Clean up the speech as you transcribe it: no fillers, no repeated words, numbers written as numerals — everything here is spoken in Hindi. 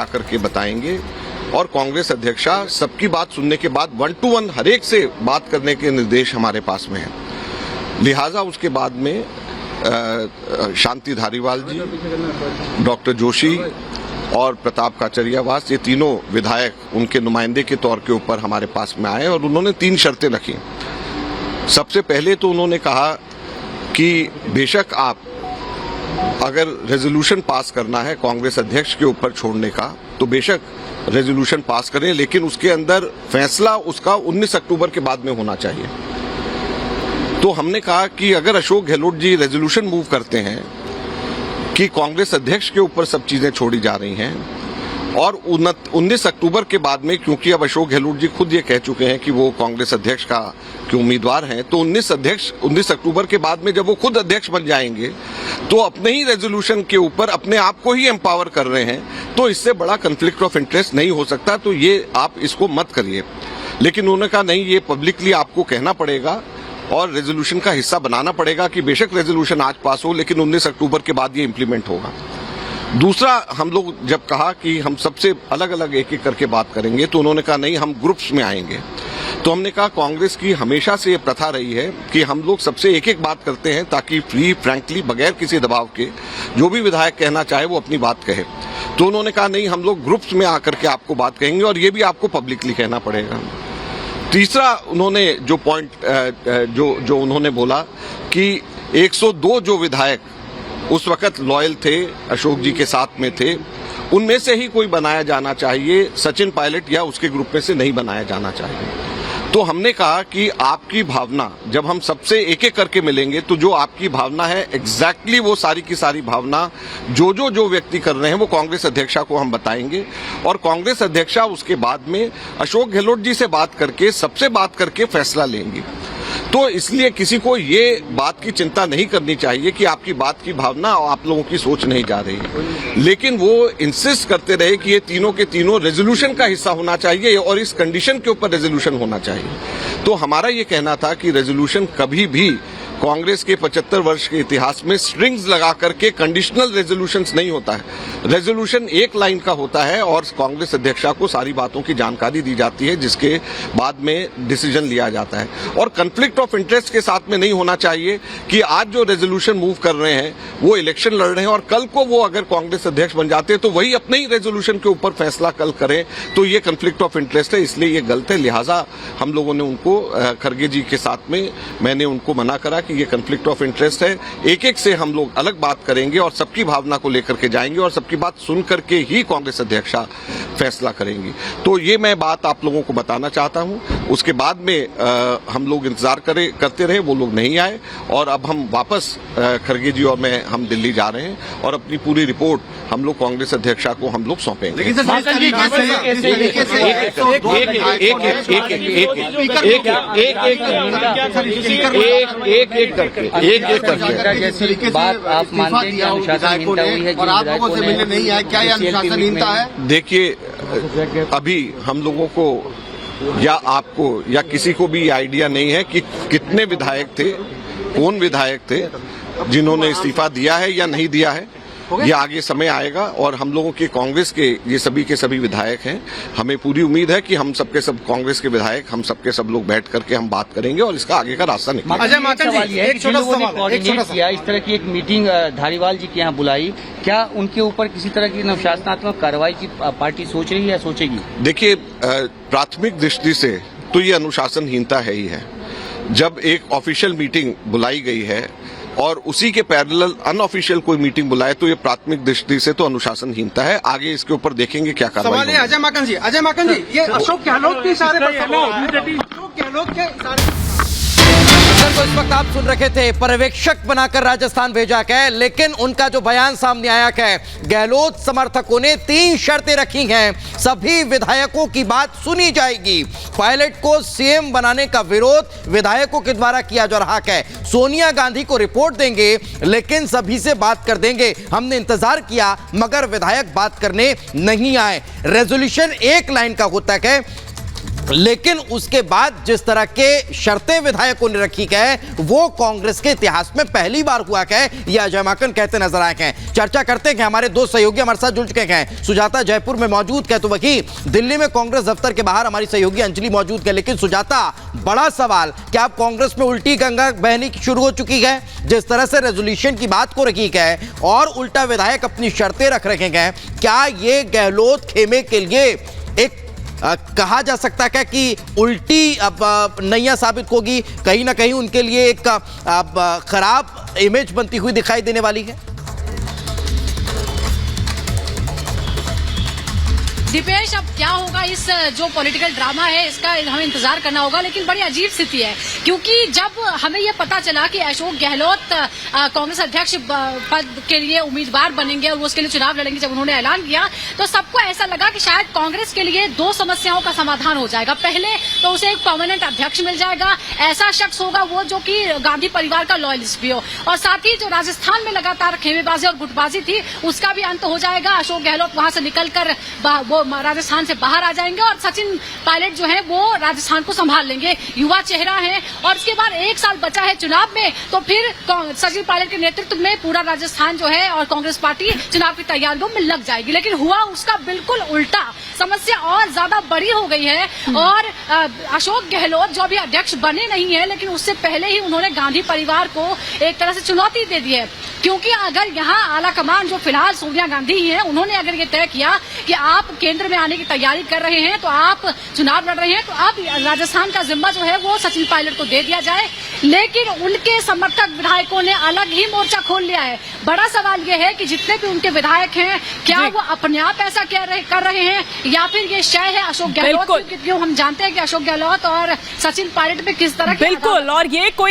आकर के बताएंगे और कांग्रेस अध्यक्षा सबकी बात सुनने के बाद 1 to 1 हर एक से बात करने के निर्देश हमारे पास में हैं। लिहाजा उसके बाद में शांति धारीवाल जी, डॉक्टर जोशी और प्रताप काचरियावास, ये तीनों विधायक उनके नुमाइंदे के तौर के ऊपर हमारे पास में आए और उन्होंने 3 शर्तें रखी। सबसे पहले तो उन्होंने कहा कि बेशक आप अगर रेजोल्यूशन पास करना है कांग्रेस अध्यक्ष के ऊपर छोड़ने का तो बेशक रेजोल्यूशन पास करें, लेकिन उसके अंदर फैसला उसका 19 अक्टूबर के बाद में होना चाहिए। तो हमने कहा कि अगर अशोक गहलोत जी रेजोल्यूशन मूव करते हैं कि कांग्रेस अध्यक्ष के ऊपर सब चीजें छोड़ी जा रही हैं और 19 अक्टूबर के बाद में, क्योंकि अब अशोक गहलोत जी खुद ये कह चुके हैं कि वो कांग्रेस अध्यक्ष का के उम्मीदवार हैं, तो 19 अक्टूबर के बाद में जब वो खुद अध्यक्ष बन जाएंगे तो अपने ही रेजोल्यूशन के ऊपर अपने आप को ही एम्पावर कर रहे हैं, तो इससे बड़ा कन्फ्लिक्ट ऑफ इंटरेस्ट नहीं हो सकता, तो ये आप इसको मत करिए। लेकिन उन्होंने कहा नहीं, ये पब्लिकली आपको कहना पड़ेगा और रेजोल्यूशन का हिस्सा बनाना पड़ेगा कि बेशक रेजोल्यूशन आज पास हो लेकिन 19 अक्टूबर के बाद ये इंप्लीमेंट होगा। दूसरा, हम लोग जब कहा कि हम सबसे अलग अलग एक एक करके बात करेंगे तो उन्होंने कहा नहीं, हम ग्रुप्स में आएंगे। तो हमने कहा कांग्रेस की हमेशा से ये प्रथा रही है कि हम लोग सबसे एक एक बात करते हैं ताकि फ्री फ्रैंकली बगैर किसी दबाव के जो भी विधायक कहना चाहे वो अपनी बात कहे। तो उन्होंने कहा नहीं, हम लोग ग्रुप्स में आकर के आपको बात कहेंगे और ये भी आपको पब्लिकली कहना पड़ेगा। तीसरा, उन्होंने जो पॉइंट जो उन्होंने बोला कि 102 जो विधायक उस वक्त लॉयल थे, अशोक जी के साथ में थे, उनमें से ही कोई बनाया जाना चाहिए, सचिन पायलट या उसके ग्रुप में से नहीं बनाया जाना चाहिए। तो हमने कहा कि आपकी भावना, जब हम सबसे एक एक करके मिलेंगे तो जो आपकी भावना है एग्जैक्टली वो सारी की सारी भावना जो व्यक्ति कर रहे हैं वो कांग्रेस अध्यक्षा को हम बताएंगे और कांग्रेस अध्यक्षा उसके बाद में अशोक गहलोत जी से बात करके, सबसे बात करके फैसला लेंगी। तो इसलिए किसी को ये बात की चिंता नहीं करनी चाहिए कि आपकी बात की भावना और आप लोगों की सोच नहीं जा रही है, लेकिन वो इंसिस्ट करते रहे कि ये तीनों के तीनों रेजोल्यूशन का हिस्सा होना चाहिए और इस कंडीशन के ऊपर रेजोल्यूशन होना चाहिए। तो हमारा ये कहना था कि रेजोल्यूशन कभी भी कांग्रेस के 75 वर्ष के इतिहास में स्ट्रिंग्स लगा करके कंडीशनल रेजोल्यूशंस नहीं होता है। रेजोल्यूशन एक लाइन का होता है और कांग्रेस अध्यक्षा को सारी बातों की जानकारी दी जाती है जिसके बाद में डिसीजन लिया जाता है। और कन्फ्लिक्ट ऑफ इंटरेस्ट के साथ में नहीं होना चाहिए कि आज जो रेजोल्यूशन मूव कर रहे हैं वो इलेक्शन लड़ रहे हैं और कल को वो अगर कांग्रेस अध्यक्ष बन जाते हैं तो वही अपने ही रेजोल्यूशन के ऊपर फैसला कल करें, तो ये कन्फ्लिक्ट ऑफ इंटरेस्ट है, इसलिए ये गलत है। लिहाजा हम लोगों ने उनको, खड़गे जी के साथ में मैंने उनको मना करा कि ये कन्फ्लिक्ट ऑफ इंटरेस्ट है, एक एक से हम लोग अलग बात करेंगे और सबकी भावना को लेकर के जाएंगे और सबकी बात सुन करके ही कांग्रेस अध्यक्षा फैसला करेंगी। तो ये मैं बात आप लोगों को बताना चाहता हूं। उसके बाद में हम लोग इंतजार करते रहे, वो लोग नहीं आए और अब हम वापस खड़गे जी और मैं हम दिल्ली जा रहे हैं और अपनी पूरी रिपोर्ट हम लोग कांग्रेस अध्यक्षा को हम लोग सौंपेंगे। जैसी बात आप मानते हैं अनुशासनहीनता हुई है और आप लोगों से मिलने नहीं आए, क्या ये अनुशासनहीनता है? देखिए, अभी हम लोगों को या आपको या किसी को भी आइडिया नहीं है कि कितने विधायक थे, कौन विधायक थे जिन्होंने इस्तीफा दिया है या नहीं दिया है। ये आगे समय आएगा और हम लोगों के कांग्रेस के ये सभी के सभी विधायक हैं। हमें पूरी उम्मीद है कि हम सबके सब कांग्रेस के विधायक, हम सबके सब लोग बैठ करके हम बात करेंगे और इसका आगे का रास्ता निकालेंगे। अजय माकन जी, एक छोटा सवाल, इस तरह की एक मीटिंग धारीवाल जी के यहाँ बुलाई, क्या उनके ऊपर किसी तरह की अनुशासनात्मक कार्रवाई की पार्टी सोच रही है या सोचेगी? देखिए, प्राथमिक दृष्टि से तो ये अनुशासनहीनता है ही है। जब एक ऑफिशियल मीटिंग बुलाई गई है और उसी के पैरेलल अनऑफिशियल कोई मीटिंग बुलाए तो ये प्राथमिक दृष्टि से तो अनुशासनहीनता है। आगे इसके ऊपर देखेंगे क्या कार्रवाई। सवाल है अजय माकन जी, ये अशोक गहलोत के इशारे पर, अशोक गहलोत के इशारे तो इस वक्त आप सुन रखे थे, पर्यवेक्षक बनाकर राजस्थान भेजा गया, लेकिन उनका जो बयान सामने आया है, गहलोत समर्थकों ने 3 शर्तें रखी हैं। सभी विधायकों की बात सुनी जाएगी। पायलट को सीएम बनाने का विरोध विधायकों के द्वारा किया जा रहा है। सोनिया गांधी को रिपोर्ट देंगे लेकिन सभी से बात कर देंगे। हमने इंतजार किया मगर विधायक बात करने नहीं आए। रेजोल्यूशन एक लाइन का होता है, लेकिन उसके बाद जिस तरह के शर्तें विधायकों ने रखी है वो कांग्रेस के इतिहास में पहली बार हुआ है, यह अजय माकन कहते नजर आए हैं। चर्चा करते हैं, हमारे दो सहयोगी हमारे साथ जुड़ चुके हैं। सुजाता जयपुर में मौजूद है, तो वही दिल्ली में कांग्रेस दफ्तर के बाहर हमारी सहयोगी अंजलि मौजूद है। लेकिन सुजाता, बड़ा सवाल, क्या अब कांग्रेस में उल्टी गंगा बहनी शुरू हो चुकी है? जिस तरह से रेजोल्यूशन की बात को रखी है और उल्टा विधायक अपनी शर्तें रख रखे हैं, क्या ये गहलोत खेमे के लिए एक कहा जा सकता है कि उल्टी अब नैया साबित होगी, कहीं ना कहीं उनके लिए एक खराब इमेज बनती हुई दिखाई देने वाली है? दीपेश, अब क्या होगा, इस जो पॉलिटिकल ड्रामा है इसका हमें इंतजार करना होगा। लेकिन बड़ी अजीब स्थिति है, क्योंकि जब हमें यह पता चला कि अशोक गहलोत कांग्रेस अध्यक्ष पद के लिए उम्मीदवार बनेंगे और वो उसके लिए चुनाव लड़ेंगे, जब उन्होंने ऐलान किया तो सबको ऐसा लगा कि शायद कांग्रेस के लिए दो समस्याओं का समाधान हो जाएगा। पहले तो उसे एक परमानेंट अध्यक्ष मिल जाएगा, ऐसा शख्स होगा वो जो कि गांधी परिवार का लॉयलिस्ट भी हो, और साथ ही जो राजस्थान में लगातार खेमेबाजी और गुटबाजी थी उसका भी अंत हो जाएगा। अशोक गहलोत वहां से निकलकर वो राजस्थान से बाहर आ जाएंगे और सचिन पायलट जो है वो राजस्थान को संभाल लेंगे। युवा चेहरा है और इसके बाद 1 साल बचा है चुनाव में, तो फिर सचिन पायलट के नेतृत्व में पूरा राजस्थान जो है और कांग्रेस पार्टी चुनाव की तैयारियों में लग जाएगी। लेकिन हुआ उसका बिल्कुल उल्टा, समस्या और ज्यादा बड़ी हो गई है। और अशोक गहलोत जो अभी अध्यक्ष बने नहीं है, लेकिन उससे पहले ही उन्होंने गांधी परिवार को एक तरह से चुनौती दे दी है, क्योंकि अगर यहाँ आला कमान जो फिलहाल सोनिया गांधी ही है, उन्होंने अगर ये तय किया कि आप केंद्र में आने की तैयारी कर रहे हैं, तो आप चुनाव लड़ रहे हैं, तो अब राजस्थान का जिम्मा जो है वो सचिन पायलट को दे दिया जाए। लेकिन उनके समर्थक विधायकों ने अलग ही मोर्चा खोल लिया है। बड़ा सवाल ये है कि जितने भी उनके विधायक हैं, क्या वो अपने आप ऐसा कर रहे हैं या फिर ये शय है अशोक गहलोत, क्योंकि हम जानते हैं कि अशोक गहलोत और सचिन पायलट में किस तरह बिल्कुल, और ये कोई